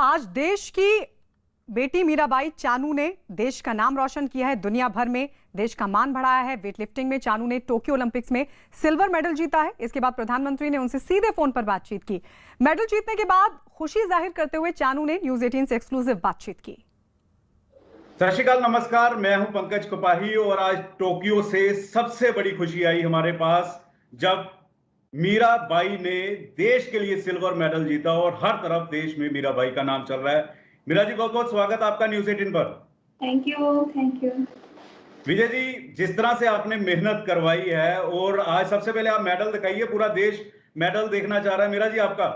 आज देश की बेटी मीराबाई चानू ने देश का नाम रोशन किया है, दुनिया भर में देश का मान बढ़ाया है। वेटलिफ्टिंग में चानू ने टोक्यो ओलंपिक्स में सिल्वर मेडल जीता है। इसके बाद प्रधानमंत्री ने उनसे सीधे फोन पर बातचीत की। मेडल जीतने के बाद खुशी जाहिर करते हुए चानू ने न्यूज 18 से एक्सक्लूसिव बातचीत की। सत श्री अकाल, नमस्कार। मैं हूं पंकज कुपाही और आज टोक्यो से सबसे बड़ी खुशी आई हमारे पास जब मीराबाई ने देश के लिए सिल्वर मेडल जीता और हर तरफ देश में मीराबाई का नाम चल रहा है। मीरा जी, बहुत बहुत स्वागत आपका न्यूज 18 पर। Thank you. विजय जी, जिस तरह से आपने मेहनत करवाई है और आज सबसे पहले आप मेडल दिखाइए, पूरा देश मेडल देखना चाह रहा है। मीरा जी, आपका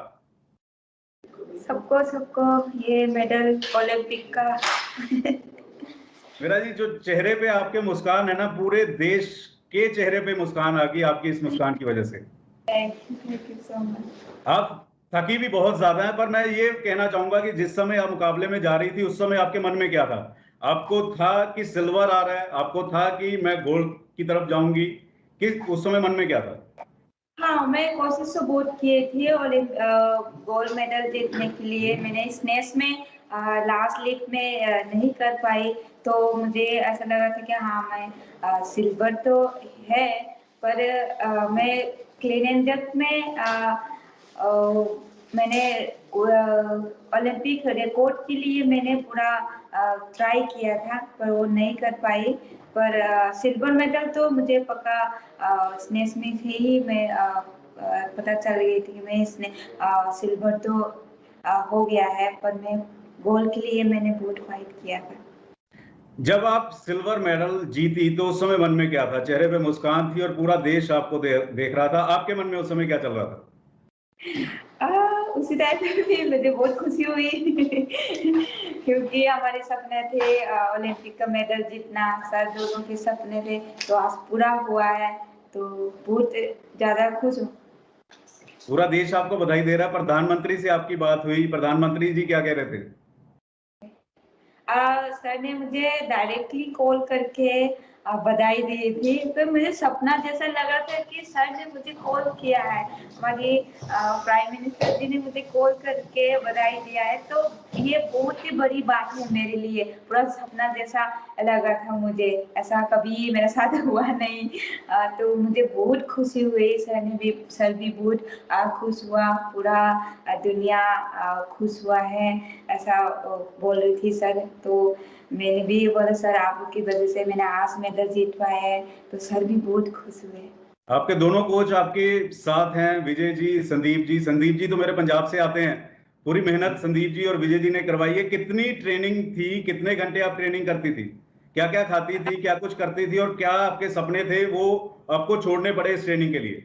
सबको ये मेडल ओलंपिक का मीरा जी, जो चेहरे पे आपके मुस्कान है ना, पूरे देश के चेहरे पे मुस्कान आ गई आपकी इस मुस्कान की वजह से। Thank you so much. आप थकी भी बहुत ज्यादा है, पर मैं ये कहना चाहूंगा कि जिस समय आप मुकाबले में जा रही थी उस समय आपके मन में क्या था? आपको था कि सिल्वर आ रहा है, आपको था कि मैं गोल्ड की तरफ जाऊंगी, कि उस समय मन में क्या था? हाँ, मैं कोशिश तो बहुत किए थे और गोल्ड मेडल जीतने के लिए। मैंने स्नेच में लास्ट लिफ्ट में नहीं कर पाई, तो मुझे ऐसा लगा था कि हाँ, मैं सिल्वर तो है, पर मैं क्लीन एंड जर्क में मैंने ओलंपिक रिकॉर्ड के लिए मैंने पूरा ट्राई किया था, पर वो नहीं कर पाई। पर सिल्वर मेडल तो मुझे पक्का स्नेच में से ही मैं पता चल गई थी कि मैं इसने सिल्वर तो हो गया है, पर मैं गोल्ड के लिए मैंने बहुत फाइट किया था। जब आप सिल्वर मेडल जीती तो उस समय मन में क्या था? चेहरे पे मुस्कान थी और पूरा देश आपको देख रहा था। आपके मन में उस समय क्या चल रहा था? उसी टाइम पे भी मुझे बहुत खुशी हुई क्योंकि हमारे सपने थे ओलंपिक का मेडल जीतना, सर दोनों के सपने थे, तो आज पूरा हुआ है, तो बहुत ज्यादा खुश हूँ। पूरा देश आपको बधाई दे रहा है। प्रधानमंत्री से आपकी बात हुई, प्रधानमंत्री जी क्या कह रहे थे? सर ने मुझे डायरेक्टली कॉल करके बधाई दी थी, तो मुझे सपना जैसा लगा था कि सर ने मुझे कॉल किया है। हमारी प्राइम मिनिस्टर जी ने मुझे कॉल करके बधाई दिया है, तो ये बहुत ही बड़ी बात है मेरे लिए। पूरा सपना जैसा लगा था मुझे, ऐसा कभी मेरे साथ हुआ नहीं। तो मुझे बहुत खुशी हुई। सर भी बहुत खुश हुआ, पूरा दुनिया खुश हुआ है, ऐसा बोल रही थी सर। तो मैंने भी बोला सर आपकी वजह से मैंने आज मेडल जीत पाया है, तो सर भी बहुत खुश हुए। आपके दोनों कोच आपके साथ हैं, विजय जी, संदीप जी। संदीप जी तो मेरे पंजाब से आते हैं। पूरी मेहनत संदीप जी और विजय जी ने करवाई है। कितनी ट्रेनिंग थी, कितने घंटे आप ट्रेनिंग करती थी, क्या क्या खाती थी, क्या कुछ करती थी और क्या आपके सपने थे वो आपको छोड़ने पड़े इस ट्रेनिंग के लिए?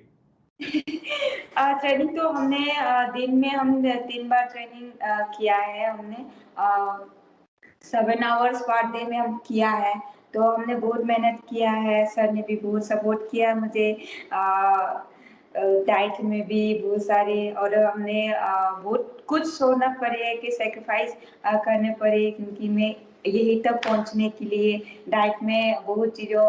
ट्रेनिंग तो हमने दिन में हम 3 बार ट्रेनिंग किया है हमने। 7 आवर्स पर डे में हम किया है, तो हमने बहुत मेहनत किया है। सर ने भी बहुत सपोर्ट किया मुझे, डाइट में भी बहुत सारे, और हमने बहुत कुछ छोड़ना पड़े कि सेक्रीफाइस करने पड़े, क्योंकि मैं यही तक पहुंचने के लिए डाइट में बहुत चीज़ों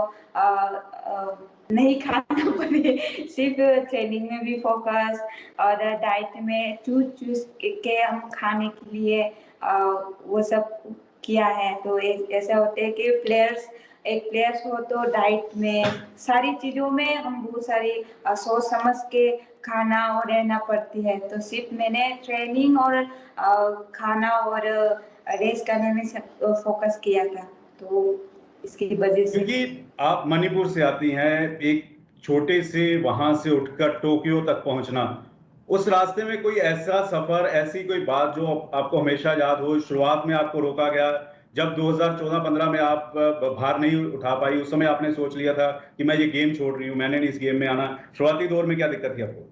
नहीं खाना पड़े। सिर्फ ट्रेनिंग में भी फोकस और डाइट में चूज के हम खाने के लिए वो सब किया है। तो ऐसा होता है कि एक प्लेयर्स हो तो डाइट में सारी चीजों में हम बहुत सारी सोच समझ के खाना और रहना पड़ती है। तो सिर्फ मैंने ट्रेनिंग और खाना और रेस्ट करने में फोकस किया था, तो इसकी वजह से। क्योंकि आप मणिपुर से आती हैं, एक छोटे से वहां से उठकर टोक्यो तक पहुंचना, उस रास्ते में कोई ऐसा सफर, ऐसी कोई बात जो आपको हमेशा याद हो? शुरुआत में आपको रोका गया जब 2014-15 में आप भार नहीं उठा पाई, उस समय आपने सोच लिया था कि मैं ये गेम छोड़ रही हूँ, मैंने नहीं इस गेम में आना? शुरुआती दौर में क्या दिक्कत थी आपको?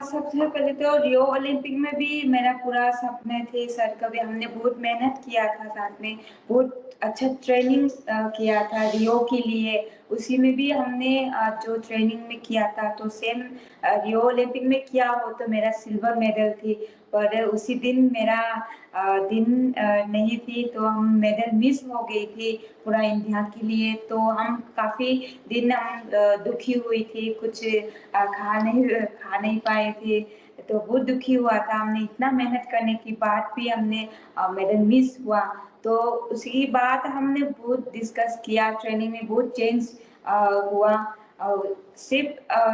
सबसे पहले तो रियो ओलंपिक में भी मेरा पूरा सपने थे सर का भी। हमने बहुत मेहनत किया था साथ में, बहुत अच्छा ट्रेनिंग किया था रियो के लिए। उसी में भी हमने जो ट्रेनिंग में किया था, तो सेम रियो ओलंपिक में किया हो तो मेरा सिल्वर मेडल थी। पर उसी दिन मेरा दिन नहीं थी, तो हम मेडल मिस हो गई थी पूरा इंडिया के लिए। तो हम काफी दिन हम दुखी हुई थी, कुछ खा नहीं पाए थे। तो बहुत दुखी हुआ था। हमने इतना मेहनत करने के बाद भी हमने मेडल मिस हुआ। तो उसके बाद हमने बहुत डिस्कस किया, ट्रेनिंग में बहुत चेंज हुआ। सिर्फ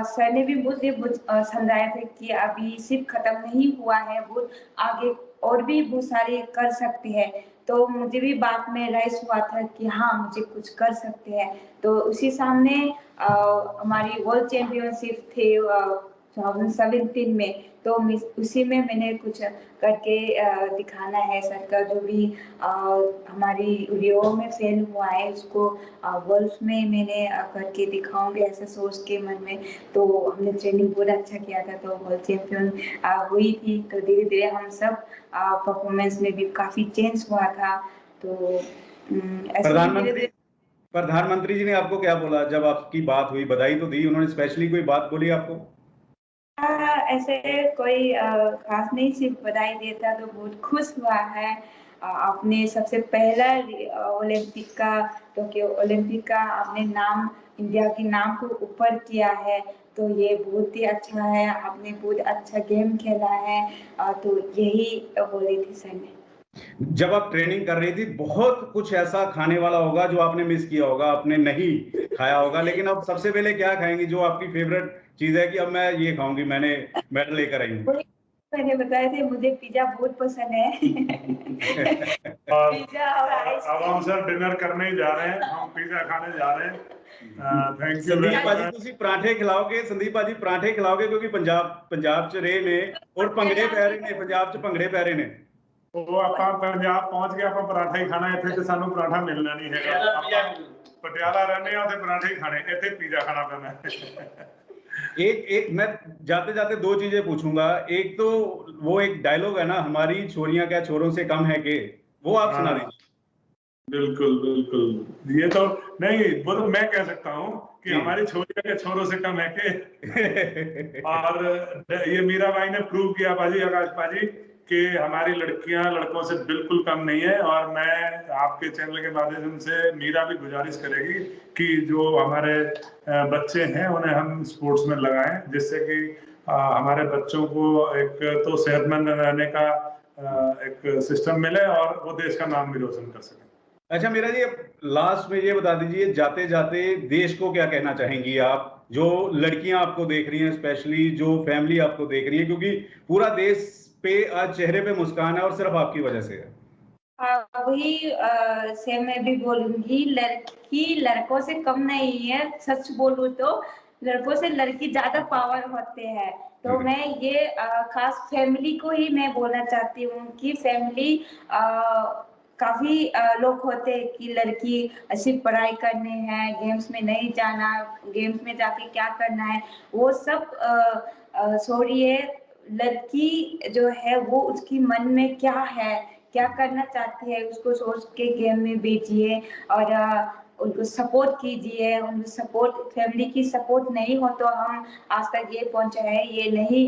सर ने भी मुझे समझाया था कि अभी सिर्फ खत्म नहीं हुआ है, बहुत आगे और भी बहुत सारे कर सकते हैं। तो मुझे भी बाद में राइज हुआ था कि हाँ, मुझे कुछ कर सकते हैं। तो उसी सामने हमारी वर्ल्ड चैंपियनशिप थे 2017 में, तो उसी में मैंने कुछ करके दिखाना है। सर का जो भी हमारी रियो में फेल हुआ है उसको वर्ल्ड में मैंने करके दिखाऊंगी, ऐसा सोच के मन में। तो हमने ट्रेनिंग पूरा अच्छा किया था, तो वर्ल्ड चैंपियन हुई थी। तो धीरे धीरे हम सब परफॉर्मेंस में भी काफी चेंज हुआ था। तो ऐसे धीरे धीरे। प्रधानमंत्री जी ने आपको क्या बोला जब आपकी बात हुई? बधाई तो दी उन्होंने, स्पेशली कोई बात बोली आपको? ऐसे कोई खास नहीं, सिर्फ बधाई देता तो बहुत खुश हुआ है। आपने सबसे पहला ओलंपिक का, टोक्यो ओलंपिक का आपने नाम, इंडिया के नाम को ऊपर किया है, तो ये बहुत ही अच्छा है। आपने बहुत अच्छा गेम खेला है। तो यही बोली थी सर ने। जब आप ट्रेनिंग कर रही थी, बहुत कुछ ऐसा खाने वाला होगा जो आपने मिस किया होगा, आपने नहीं खाया होगा, लेकिन अब सबसे पहले क्या खाएंगी जो आपकी फेवरेट चीज है कि अब मैं ये खाऊंगी, मैंने मेडल लेकर आई हूँ? मैंने बताया थे मुझे पिज्जा बहुत पसंद है। और पिज्जा और अब हम सर डिनर करने ही जा रहे हैं, हम पिज्जा खाने जा रहे हैं। थैंक यू संदीप भाजी ਤੁਸੀਂ पराठे खिलाओगे? संदीप भाजी पराठे खिलाओगे? क्योंकि पंजाब च रहे ने और ਭੰਗੜੇ ਪੈ ਰਹੇ ਨੇ, पंजाब च ਭੰਗੜੇ ਪੈ ਰਹੇ ਨੇ। ਉਹ ਆਪਾਂ ਪੰਜਾਬ ਪਹੁੰਚ ਗਏ, ਆਪਾਂ ਪਰਾਠਾ ਹੀ ਖਾਣਾ, ਇੱਥੇ ਤੇ ਸਾਨੂੰ ਪਰਾਠਾ ਮਿਲਣਾ ਨਹੀਂ ਹੈਗਾ। ਆਪਾਂ ਪਟਿਆਲਾ ਰਹਿੰਦੇ ਆ, ਉੱਥੇ ਪਰਾਠੇ ਹੀ ਖਾਣੇ, ਇੱਥੇ ਪੀਜ਼ਾ ਖਾਣਾ ਪੈਣਾ। एक मैं जाते जाते दो चीजें पूछूंगा। एक तो वो एक डायलॉग है ना, हमारी छोरियां क्या छोरों से कम है के, वो आप सुना दीजिए। बिल्कुल बिल्कुल, ये तो नहीं, वो तो मैं कह सकता हूँ कि हमारी छोरियां के छोरों से कम है के। और ये मीराबाई ने प्रूव किया पाजी, आकाश पाजी, कि हमारी लड़कियां लड़कों से बिल्कुल कम नहीं है। और मैं आपके चैनल के माध्यम से मीरा भी गुजारिश करेगी कि जो हमारे बच्चे हैं उन्हें हम स्पोर्ट्स में लगाएं, जिससे कि हमारे बच्चों को एक तो सेहतमंद रहने का एक सिस्टम मिले और वो देश का नाम भी रोशन कर सकें। अच्छा मीरा जी, लास्ट में ये बता दीजिए, जाते जाते देश को क्या कहना चाहेंगी आप, जो लड़कियां आपको देख रही हैं, स्पेशली जो फैमिली आपको देख रही है, क्योंकि पूरा देश पे आज चेहरे पे मुस्कान है और सिर्फ आपकी वजह से है। वही से मैं भी बोलूंगी, लड़की लड़कों से कम नहीं है। सच बोलूं तो लड़कों से लड़की ज्यादा पावर होते हैं। तो मैं ये खास फैमिली को ही मैं बोलना चाहती हूँ कि फैमिली काफी लोग होते हैं कि लड़की सिर्फ पढ़ाई करने हैं, गेम्स में नहीं जाना, गेम्स में जाके क्या करना है, वो सब छोड़िए। लड़की जो है वो उसकी मन में क्या है, क्या करना चाहती है, उसको सोच के गेम में भेजिए और उनको सपोर्ट कीजिए। उनको सपोर्ट, फैमिली की सपोर्ट नहीं हो तो हम आज तक ये पहुंचे हैं, ये नहीं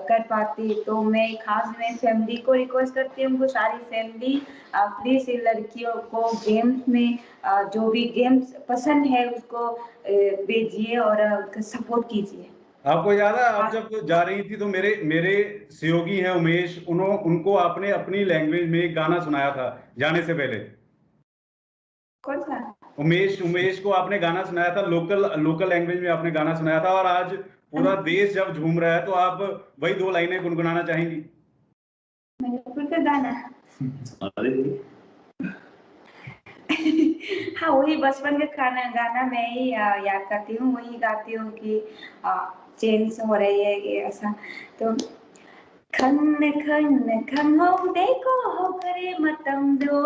कर पाती। तो मैं खास में फैमिली को रिक्वेस्ट करती हूँ, सारी फैमिली प्लीज लड़कियों को गेम्स में जो भी गेम्स पसंद है उसको भेजिए और सपोर्ट कीजिए। आपको याद है आप जब जा रही थी तो मेरे सहयोगी हैं उमेश, उनको आपने अपनी लैंग्वेज में गाना सुनाया था जाने से पहले। कौन सा? उमेश को आपने गाना सुनाया था, लोकल लैंग्वेज में आपने गाना सुनाया था। और आज पूरा देश जब झूम रहा है तो आप वही दो लाइनें गुनगुनाना चाहेंगी? मणिपुर का गाना। हाँ, वही बचपन का गाना मैं ही याद करती हूँ, वही गाती हूँ कि चेंज हो रही है कि ऐसा। तो खन खन खंगौदे को हो करे मतम दो,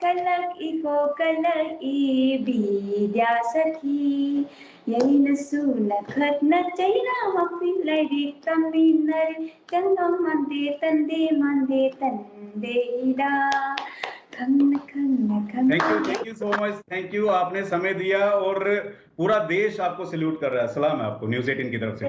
कलक ई बीद्या सखी, यही नसु नखत न चैना मपिलाई री तमिनर चंगम मंदे तंदे इदा। Thank you so much, thank you, आपने समय दिया और पूरा देश आपको सैल्यूट कर रहा है। सलाम है आपको न्यूज़ 18 की तरफ से।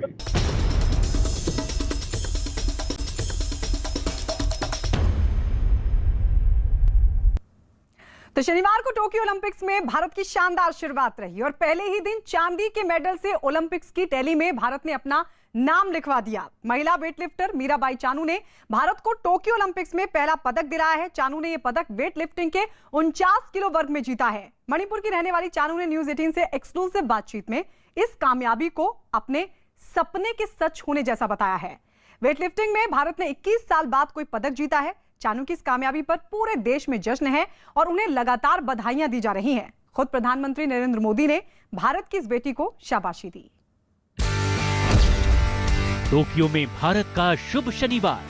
तो शनिवार को टोक्यो ओलंपिक्स में भारत की शानदार शुरुआत रही और पहले ही दिन चांदी के मेडल से ओलंपिक्स की टैली में भारत ने अपना नाम लिखवा दिया। महिला वेटलिफ्टर मीराबाई चानू ने भारत को टोक्यो ओलंपिक्स में पहला पदक दिलाया है। चानू ने यह पदक वेट लिफ्टिंग के 49 किलो वर्ग में जीता है। मणिपुर की रहने वाली चानू ने न्यूज 18 से एक्सक्लूसिव बातचीत में इस कामयाबी को अपने सपने के सच होने जैसा बताया है। वेटलिफ्टिंग में भारत ने 21 साल बाद कोई पदक जीता है। चानू की इस कामयाबी पर पूरे देश में जश्न है और उन्हें लगातार बधाइयां दी जा रही हैं। खुद प्रधानमंत्री नरेंद्र मोदी ने भारत की इस बेटी को शाबाशी दी। टोक्यो में भारत का शुभ शनिवार।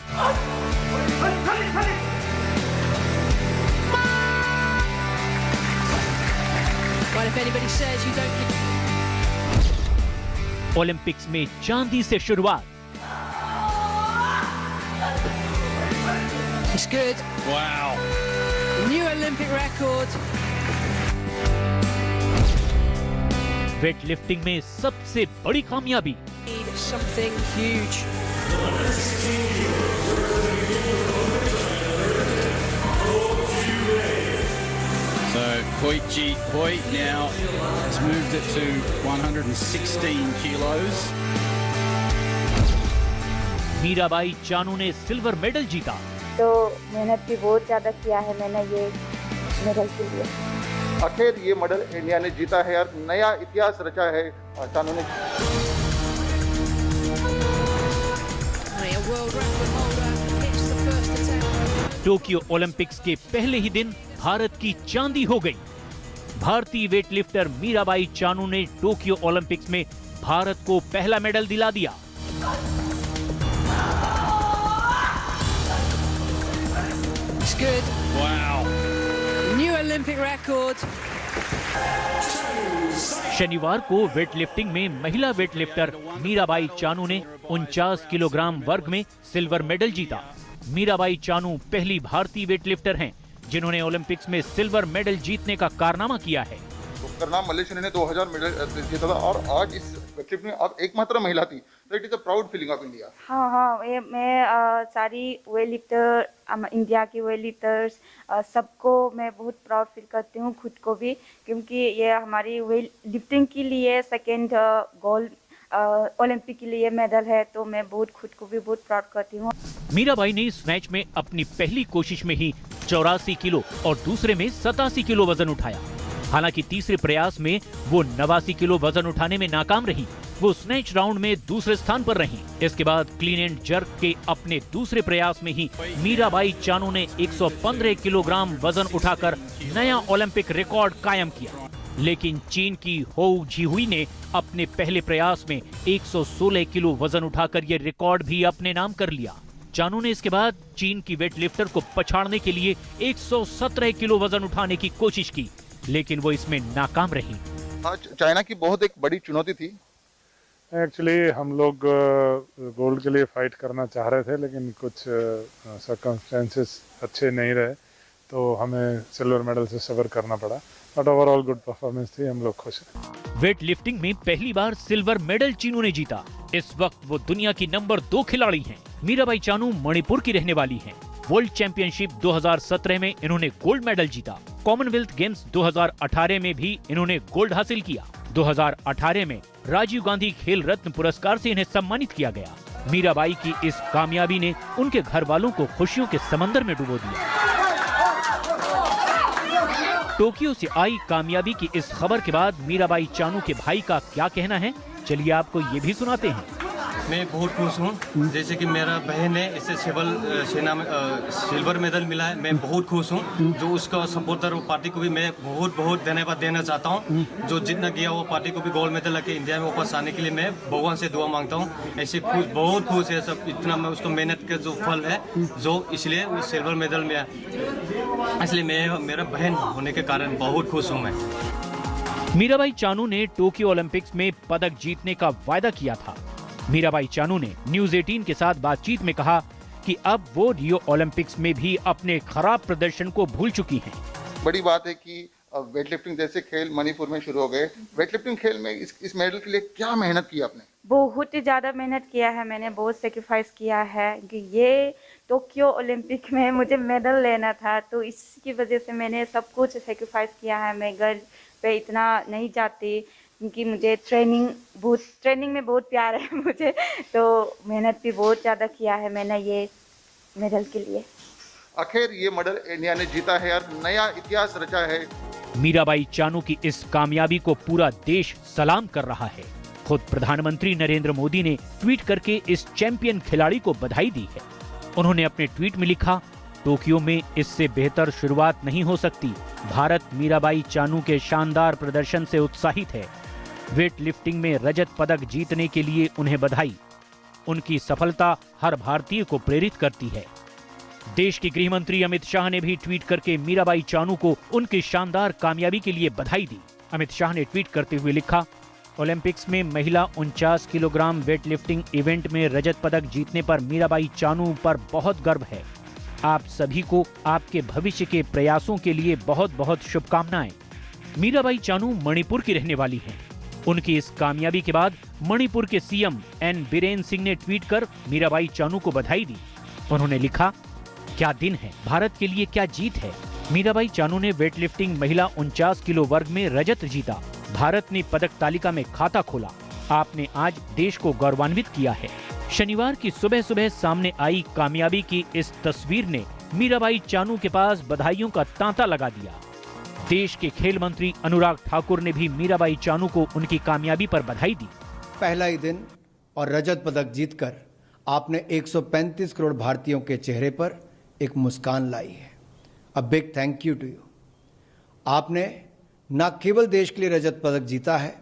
ओलंपिक्स में चांदी से शुरुआत। It's good. Wow. New Olympic record. Weight lifting में सबसे बड़ी कामयाबी। Something huge. So Koichi Hoi now has moved it to 116 kilos. Mirabai Chanu ने सिल्वर मेडल जीता। तो मेहनत भी बहुत ज़्यादा किया है मैंने ये मेडल के लिए। आखिर ये मेडल इंडिया ने जीता है और नया इतिहास रचा है चानू ने। टोक्यो ओलंपिक्स के पहले ही दिन भारत की चांदी हो गई। भारतीय वेटलिफ्टर मीराबाई चानू ने टोक्यो ओलंपिक्स में भारत को पहला मेडल दिला दिया। It's good. Wow. New Olympic record. शनिवार को वेटलिफ्टिंग में महिला वेटलिफ्टर मीराबाई चानू ने 49 किलोग्राम वर्ग में सिल्वर मेडल जीता। मीराबाई चानू पहली भारतीय वेटलिफ्टर हैं जिन्होंने ओलंपिक्स में सिल्वर मेडल जीतने का कारनामा किया है। करना मलेशिया ने 2000 मेडल जीता था और आज इस वेटलिफ्ट में अब एकमात्र महिला थी। तो it is a proud feeling of India. हाँ, ये मैं सारी वेट लिफ्टर इंडिया की वेट लिफ्टर्स सबको मैं बहुत प्राउड फील करती हूँ, खुद को भी, क्योंकि ये हमारी वेट लिफ्टिंग के लिए सेकेंड गोल्ड ओलंपिक के लिए मेडल है। तो मैं बहुत खुद को भी बहुत प्राउड करती हूँ। मीराबाई ने स्नैच में अपनी पहली कोशिश में ही 84 किलो और दूसरे में 87 किलो वजन उठाया। हालांकि तीसरे प्रयास में वो 89 किलो वजन उठाने में नाकाम रही। वो स्नैच राउंड में दूसरे स्थान पर रही। इसके बाद क्लीन एंड जर्क के अपने दूसरे प्रयास में ही मीराबाई चानू ने 115 किलोग्राम वजन उठाकर नया ओलंपिक रिकॉर्ड कायम किया। लेकिन चीन की होउ झिहुई ने अपने पहले प्रयास में 116 किलो वजन उठाकर ये रिकॉर्ड भी अपने नाम कर लिया। चानू ने इसके बाद चीन की वेटलिफ्टर को पछाड़ने के लिए 117 किलो वजन उठाने की कोशिश की, लेकिन वो इसमें नाकाम रही। आज चाइना की बहुत एक बड़ी चुनौती थी। एक्चुअली हम लोग गोल्ड के लिए फाइट करना चाह रहे थे, लेकिन कुछ सर्कमस्टेंसेस अच्छे नहीं रहे, तो हमें सिल्वर मेडल से सफर करना पड़ा। बट ओवरऑल गुड परफॉर्मेंस थी, हम लोग खुश हैं। वेट लिफ्टिंग में पहली बार सिल्वर मेडल चीनू ने जीता। इस वक्त वो दुनिया की नंबर 2 खिलाड़ी हैं। मीराबाई चानू मणिपुर की रहने वाली हैं। वर्ल्ड चैंपियनशिप 2017 में इन्होंने गोल्ड मेडल जीता। कॉमनवेल्थ गेम्स 2018 में भी इन्होंने गोल्ड हासिल किया। 2018 में राजीव गांधी खेल रत्न पुरस्कार से इन्हें सम्मानित किया गया। मीराबाई की इस कामयाबी ने उनके घर वालों को खुशियों के समंदर में डुबो दिया। टोक्यो से आई कामयाबी की इस खबर के बाद मीराबाई चानू के भाई का क्या कहना है, चलिए आपको ये भी सुनाते हैं। मैं बहुत खुश हूँ। जैसे कि मेरा बहन है, इसे सिविल सेना में सिल्वर मेडल मिला है। मैं बहुत खुश हूँ। जो उसका सपोर्टर वो पार्टी को भी मैं बहुत बहुत धन्यवाद देना चाहता हूँ। जो जितना किया वो पार्टी को भी गोल्ड मेडल लाके इंडिया में वापस आने के लिए मैं भगवान से दुआ मांगता हूँ। ऐसे खुश, बहुत खुश है सब। इतना मैं उसको मेहनत का जो फल है, जो इसलिए वो सिल्वर मेडल में, इसलिए मैं मेरा बहन होने के कारण बहुत खुश हूँ मैं। मीराबाई चानू ने टोक्यो ओलंपिक्स में पदक जीतने का वायदा किया था। मीराबाई चानू ने न्यूज 18 के साथ बातचीत में कहा कि अब वो रियो ओलंपिक्स में भी अपने खराब प्रदर्शन को भूल चुकी हैं। बड़ी बात है कि वेटलिफ्टिंग जैसे खेल मणिपुर में शुरू हो गए। वेटलिफ्टिंग खेल में इस मेडल के लिए क्या मेहनत की आपने? बहुत ही ज़्यादा मेहनत किया है मैंने, बहुत सेक्रीफाइस किया है कि ये टोक्यो ओलंपिक में मुझे मेडल लेना था, तो इसकी वजह से मैंने सब कुछ सेक्रीफाइस किया है। मैं घर पे इतना नहीं जाती क्योंकि मुझे ट्रेनिंग में बहुत प्यार है मुझे, तो मेहनत भी बहुत ज़्यादा किया है मैंने ये मेडल के लिए। आखिर ये मेडल इंडिया ने जीता है और नया इतिहास रचा है। मीराबाई चानू की इस कामयाबी को पूरा देश सलाम कर रहा है। खुद प्रधानमंत्री नरेंद्र मोदी ने ट्वीट करके इस चैंपियन खिलाड़ी को बधाई दी है। उन्होंने अपने ट्वीट में लिखा, टोक्यो में इससे बेहतर शुरुआत नहीं हो सकती। भारत मीराबाई चानू के शानदार प्रदर्शन से उत्साहित है। वेट लिफ्टिंग में रजत पदक जीतने के लिए उन्हें बधाई। उनकी सफलता हर भारतीय को प्रेरित करती है। देश के गृह मंत्री अमित शाह ने भी ट्वीट करके मीराबाई चानू को उनकी शानदार कामयाबी के लिए बधाई दी। अमित शाह ने ट्वीट करते हुए लिखा, ओलंपिक्स में महिला 49 किलोग्राम वेट लिफ्टिंग इवेंट में रजत पदक जीतने पर मीराबाई चानू पर बहुत गर्व है। आप सभी को आपके भविष्य के प्रयासों के लिए बहुत बहुत शुभकामनाएं। मीराबाई चानू मणिपुर की रहने वाली हैं। उनकी इस कामयाबी के बाद मणिपुर के सीएम एन बीरेन सिंह ने ट्वीट कर मीराबाई चानू को बधाई दी। उन्होंने लिखा, क्या दिन है, भारत के लिए क्या जीत है। मीराबाई चानू ने वेट लिफ्टिंग महिला 49 किलो वर्ग में रजत जीता। भारत ने पदक तालिका में खाता खोला। आपने आज देश को गौरवान्वित किया है। शनिवार की सुबह सुबह सामने आई कामयाबी की इस तस्वीर ने मीराबाई चानू के पास बधाइयों का तांता लगा दिया। देश के खेल मंत्री अनुराग ठाकुर ने भी मीराबाई चानू को उनकी कामयाबी पर बधाई दी। पहला ही दिन और रजत पदक जीतकर आपने 135 करोड़ भारतीयों के चेहरे पर एक मुस्कान लाई है। A big thank you to you. आपने न केवल देश के लिए रजत पदक जीता है,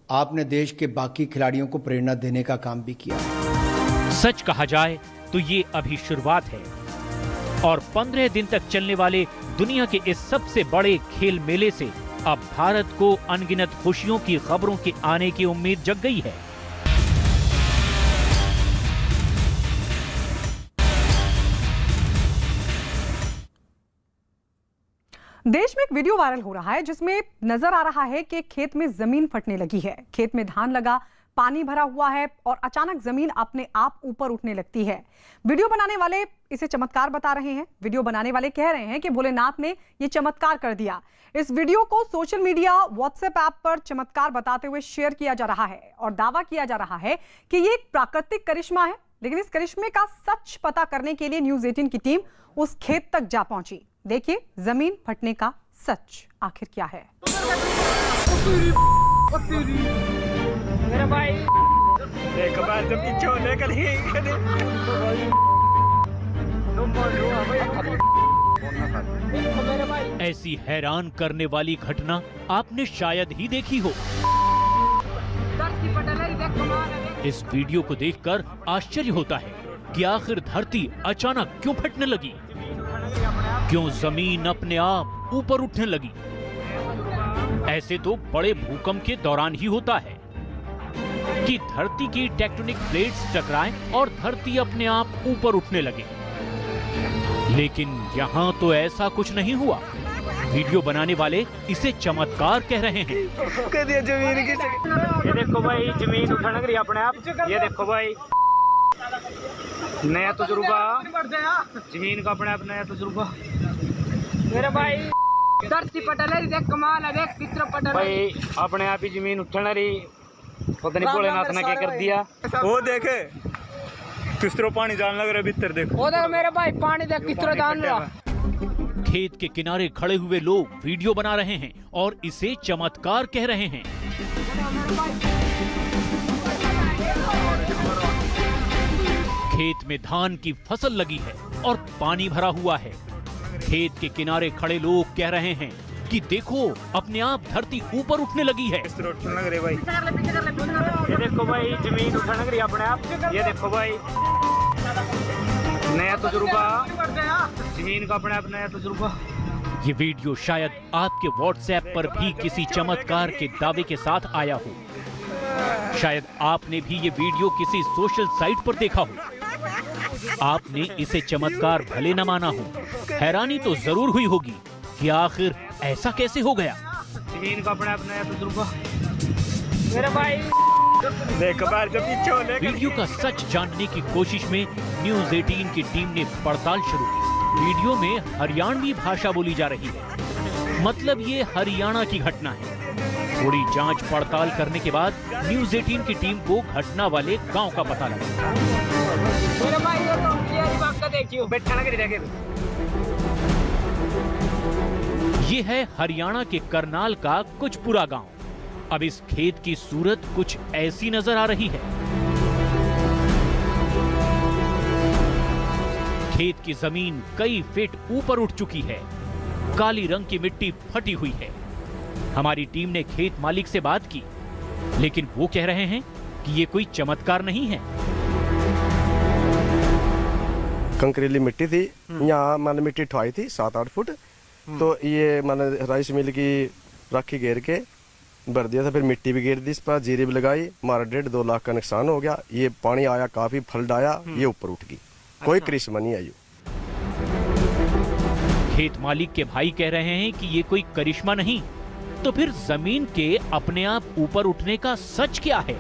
आपने देश के बाकी खिलाड़ियों को प्रेरणा देने का काम भी किया है। सच कहा जाए तो ये अभी शुरुआत है और 15 दिन तक चलने वाले दुनिया के इस सबसे बड़े खेल मेले से अब भारत को अनगिनत खुशियों की खबरों के आने की उम्मीद जग गई है। देश में एक वीडियो वायरल हो रहा है जिसमें नजर आ रहा है कि खेत में जमीन फटने लगी है। खेत में धान लगा, पानी भरा हुआ है और अचानक जमीन अपने आप ऊपर उठने लगती है। वीडियो बनाने वाले इसे चमत्कार बता रहे हैं। वीडियो बनाने वाले कह रहे हैं कि भोलेनाथ ने यह चमत्कार कर दिया। इस वीडियो को सोशल मीडिया व्हाट्सएप ऐप पर चमत्कार बताते हुए शेयर किया जा रहा है और दावा किया जा रहा है कि ये एक प्राकृतिक करिश्मा है। लेकिन इस करिश्मे का सच पता करने के लिए न्यूज 18 की टीम उस खेत तक जा पहुंची। देखिए जमीन फटने का सच आखिर क्या है। मेरा भाई देख बार जब पीछे होने के लिए ऐसी हैरान करने वाली घटना आपने शायद ही देखी हो। इस वीडियो को देखकर आश्चर्य होता है कि आखिर धरती अचानक क्यों फटने लगी, क्यों जमीन अपने आप ऊपर उठने लगी। ऐसे तो बड़े भूकंप के दौरान ही होता है कि धरती की टेक्टोनिक प्लेट्स टकराएं और धरती अपने आप ऊपर उठने लगे, लेकिन यहाँ तो ऐसा कुछ नहीं हुआ। वीडियो बनाने वाले इसे चमत्कार कह रहे हैं। ये देखो भाई जमीन उठने लग रही है अपने आप। ये देखो भाई नया तजुर्बा, जमीन का अपने आप नया तजुर्बा। मेरे भाई धरती पटल देख, कमाल है देख, चित्र पटल भाई अपने आप ही जमीन उठने रही। पता नहीं भोलेनाथ ने क्या कर दिया। वो देखे किस तरह पानी जाने लग रहा है भीतर, देखो वो देख मेरे भाई पानी देख किस तरह जान रहा। खेत के किनारे खड़े हुए लोग वीडियो बना रहे हैं और इसे चमत्कार कह रहे हैं। खेत में धान की फसल लगी है और पानी भरा हुआ है। खेत के किनारे खड़े लोग कह रहे हैं कि देखो अपने आप धरती ऊपर उठने लगी है। इस तरह उठने लग रही भाई। ये देखो भाई जमीन उठने लग रही है अपने आप। ये देखो भाई नया तजुर्बा, जमीन का अपने आप नया तजुर्बा। ये वीडियो शायद आपके व्हाट्सएप पर भी किसी चमत्कार के दावे के साथ आया हो। शायद आपने भी ये वीडियो किसी सोशल साइट पर देखा हो। आपने इसे चमत्कार भले न माना हो, हैरानी तो जरूर हुई होगी कि आखिर ऐसा कैसे हो गया। जमीन का अपने आप नया तजुर्बा। मेरे भाई वीडियो का सच जानने की कोशिश में न्यूज 18 की टीम ने पड़ताल शुरू की। वीडियो में हरियाणवी भाषा बोली जा रही है, मतलब ये हरियाणा की घटना है। थोड़ी जांच पड़ताल करने के बाद न्यूज 18 की टीम को घटना वाले गांव का पता लगा। ये है हरियाणा के करनाल का कुचपुरा गांव। अब इस खेत की सूरत कुछ ऐसी नजर आ रही है। खेत की जमीन कई फीट ऊपर उठ चुकी है। काली रंग की मिट्टी फटी हुई है। हमारी टीम ने खेत मालिक से बात की, लेकिन वो कह रहे हैं कि ये कोई चमत्कार नहीं है। कंकरीली मिट्टी थी, यहाँ मैंने मिट्टी ठुआई थी 7-8 फुट, तो ये मैंने राइस मिल की राखी घेर के भर दिया था। फिर मिट्टी भी घेर दी, इस पर जीरी भी लगाई। हमारा 1.5-2 लाख का नुकसान हो गया। ये पानी आया, काफी फ्लड आया, ये ऊपर उठ गई। कोई करिश्मा नहीं आई। खेत मालिक के भाई कह रहे हैं कि ये कोई करिश्मा नहीं, तो फिर जमीन के अपने आप ऊपर उठने का सच क्या है?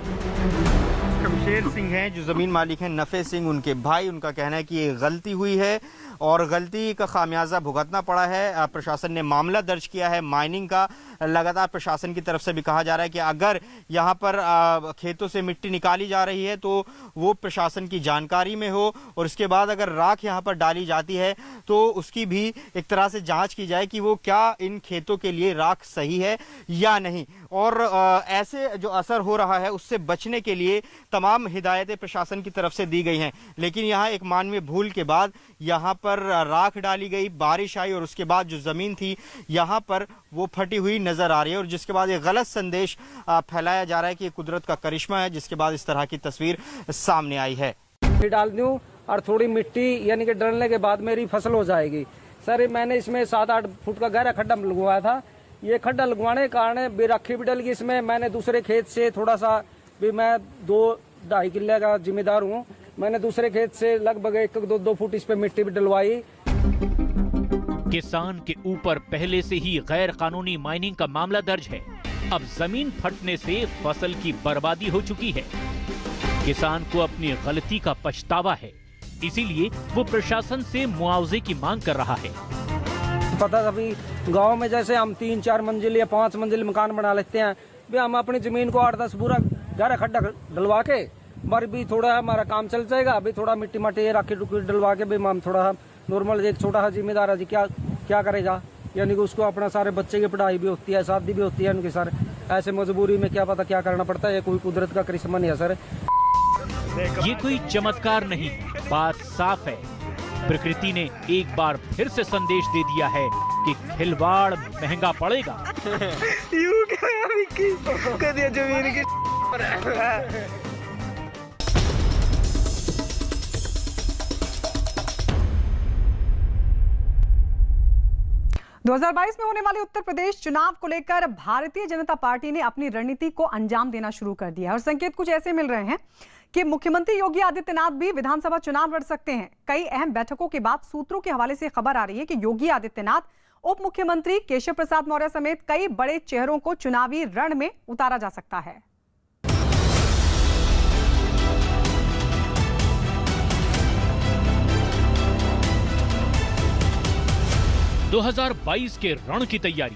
शमशेर सिंह हैं जो जमीन मालिक हैं, नफे सिंह उनके भाई। उनका कहना है कि ये गलती हुई है और गलती का खामियाजा भुगतना पड़ा है। प्रशासन ने मामला दर्ज किया है माइनिंग का। लगातार प्रशासन की तरफ से भी कहा जा रहा है कि अगर यहाँ पर खेतों से मिट्टी निकाली जा रही है तो वो प्रशासन की जानकारी में हो, और उसके बाद अगर राख यहाँ पर डाली जाती है तो उसकी भी एक तरह से जांच की जाए कि वो क्या इन खेतों के लिए राख सही है या नहीं। और ऐसे जो असर हो रहा है उससे बचने के लिए तमाम हिदायतें प्रशासन की तरफ से दी गई हैं, लेकिन यहाँ एक मानवीय भूल के बाद यहाँ पर राख डाली गई, बारिश आई और उसके बाद जो जमीन थी यहाँ पर वो फटी हुई नजर आ रही है, और जिसके बाद ये गलत संदेश फैलाया जा रहा है कि ये कुदरत का करिश्मा है, जिसके बाद इस तरह की तस्वीर सामने आई है। डाल दूं और थोड़ी मिट्टी यानी कि डलने के बाद मेरी फसल हो जाएगी। सर मैंने इसमें 7-8 फुट का गहरा खड्डा लगवाया था। ये खड्डा लगवाने के कारण बेराखी भी डल गई इसमें। मैंने दूसरे खेत से थोड़ा सा भी, मैं 2-2.5 किले का जिम्मेदार हूँ, मैंने दूसरे खेत से लगभग 1-2 फुट इस पे मिट्टी भी डलवाई। किसान के ऊपर पहले से ही गैर कानूनी माइनिंग का मामला दर्ज है। अब जमीन फटने से फसल की बर्बादी हो चुकी है। किसान को अपनी गलती का पछतावा है, इसीलिए वो प्रशासन से मुआवजे की मांग कर रहा है। पता अभी गांव में जैसे हम 3-4 मंजिल या 5 मंजिल मकान बना लेते हैं, भी हम अपनी जमीन को 8-10 पूरा गहरा खड्डा डलवा के बार भी थोड़ा हमारा काम चल जाएगा। अभी थोड़ा मिट्टी माटी राखी टुकी डलवा के भी हम थोड़ा नॉर्मल एक छोटा सा जिम्मेदार है जी, क्या करेगा, यानी कि उसको अपना सारे बच्चे की पढ़ाई भी होती है, शादी भी होती है उनके सर। ऐसे मजबूरी में क्या पता क्या करना पड़ता है। ये कोई कुदरत का करिश्मा नहीं है सर। ये कोई चमत्कार नहीं, बात साफ है। प्रकृति ने एक बार फिर से संदेश दे दिया है कि खिलवाड़ महंगा पड़ेगा। 2022 में होने वाले उत्तर प्रदेश चुनाव को लेकर भारतीय जनता पार्टी ने अपनी रणनीति को अंजाम देना शुरू कर दिया है और संकेत कुछ ऐसे मिल रहे हैं कि मुख्यमंत्री योगी आदित्यनाथ भी विधानसभा चुनाव लड़ सकते हैं। कई अहम बैठकों के बाद सूत्रों के हवाले से खबर आ रही है कि योगी आदित्यनाथ, उप मुख्यमंत्री केशव प्रसाद मौर्य समेत कई बड़े चेहरों को चुनावी रण में उतारा जा सकता है। दो 2022 के रण की तैयारी।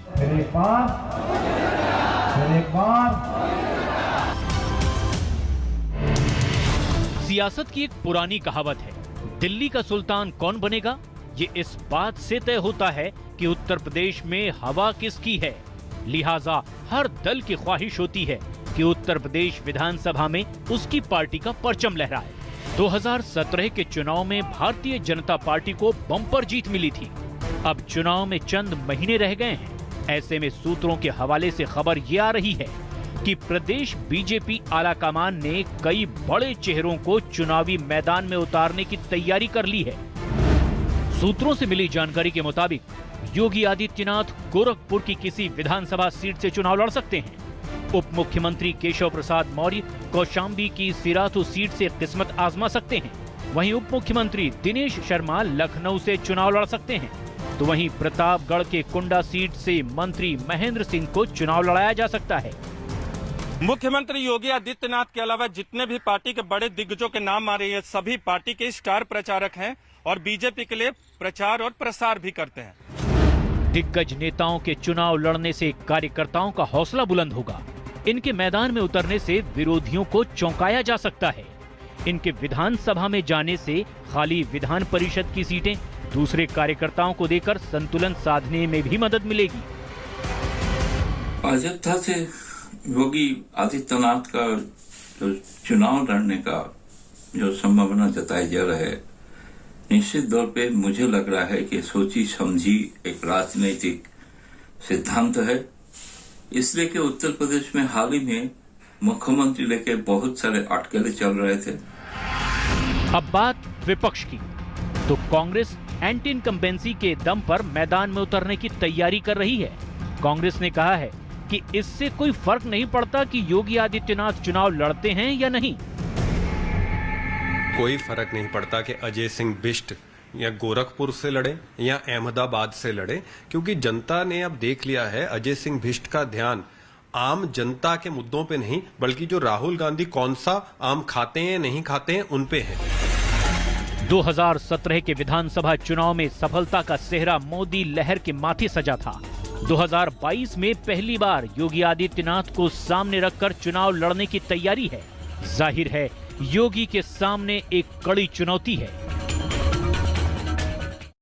सियासत की एक पुरानी कहावत है, दिल्ली का सुल्तान कौन बनेगा, ये इस बात से तय होता है कि उत्तर प्रदेश में हवा किसकी है। लिहाजा हर दल की ख्वाहिश होती है कि उत्तर प्रदेश विधानसभा में उसकी पार्टी का परचम लहराए। 2017 के चुनाव में भारतीय जनता पार्टी को बम्पर जीत मिली थी। अब चुनाव में चंद महीने रह गए हैं। ऐसे में सूत्रों के हवाले से खबर ये आ रही है कि प्रदेश बीजेपी आलाकमान ने कई बड़े चेहरों को चुनावी मैदान में उतारने की तैयारी कर ली है। सूत्रों से मिली जानकारी के मुताबिक योगी आदित्यनाथ गोरखपुर की किसी विधानसभा सीट से चुनाव लड़ सकते हैं। उप मुख्यमंत्री केशव प्रसाद मौर्य कौशाम्बी की सिराथू सीट से किस्मत आजमा सकते हैं। वहीं उप मुख्यमंत्री दिनेश शर्मा लखनऊ से चुनाव लड़ सकते हैं, तो वहीं प्रतापगढ़ के कुंडा सीट से मंत्री महेंद्र सिंह को चुनाव लड़ाया जा सकता है। मुख्यमंत्री योगी आदित्यनाथ के अलावा जितने भी पार्टी के बड़े दिग्गजों के नाम आ रहे हैं, सभी पार्टी के स्टार प्रचारक हैं और बीजेपी के लिए प्रचार और प्रसार भी करते हैं। दिग्गज नेताओं के चुनाव लड़ने से कार्यकर्ताओं का हौसला बुलंद होगा। इनके मैदान में उतरने से विरोधियों को चौंकाया जा सकता है। इनके विधानसभा में जाने से खाली विधान परिषद की सीटें दूसरे कार्यकर्ताओं को देकर संतुलन साधने में भी मदद मिलेगी। भाजपा से योगी आदित्यनाथ का जो चुनाव लड़ने का जो संभावना जताई जा रहा है, निश्चित तौर पे मुझे लग रहा है कि सोची समझी एक राजनीतिक सिद्धांत है। इसलिए कि उत्तर प्रदेश में हाल ही में मुख्यमंत्री लेके बहुत सारे अटकलें चल रहे थे। अब बात विपक्ष की, तो कांग्रेस एंटी इनकम्बेंसी के दम पर मैदान में उतरने की तैयारी कर रही है। कांग्रेस ने कहा है कि इससे कोई फर्क नहीं पड़ता कि योगी आदित्यनाथ चुनाव लड़ते हैं या नहीं। कोई फर्क नहीं पड़ता कि अजय सिंह बिष्ट या गोरखपुर से लड़े या अहमदाबाद से लड़े, क्योंकि जनता ने अब देख लिया है अजय सिंह बिष्ट का ध्यान आम जनता के मुद्दों पे नहीं, बल्कि जो राहुल गांधी कौन सा आम खाते हैं नहीं खाते हैं उन पे है। 2017 के विधानसभा चुनाव में सफलता का सेहरा मोदी लहर के माथे सजा था। 2022 में पहली बार योगी आदित्यनाथ को सामने रखकर चुनाव लड़ने की तैयारी है। जाहिर है योगी के सामने एक कड़ी चुनौती है।